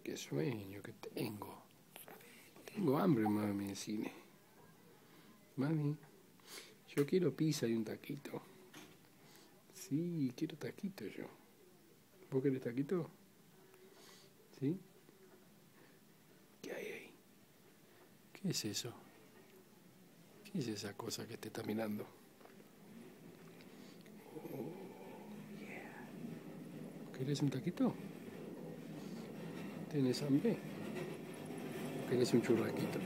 qué sueño que tengo. Tengo hambre, mami, en cine. Mami, yo quiero pizza y un taquito. Sí, quiero taquito yo. ¿Vos querés taquito? ¿Sí? ¿Qué hay ahí? ¿Qué es eso? ¿Qué es esa cosa que te está mirando? Oh, yeah. ¿Querés un taquito? ¿Tenés hambre? ¿Querés un churraquito?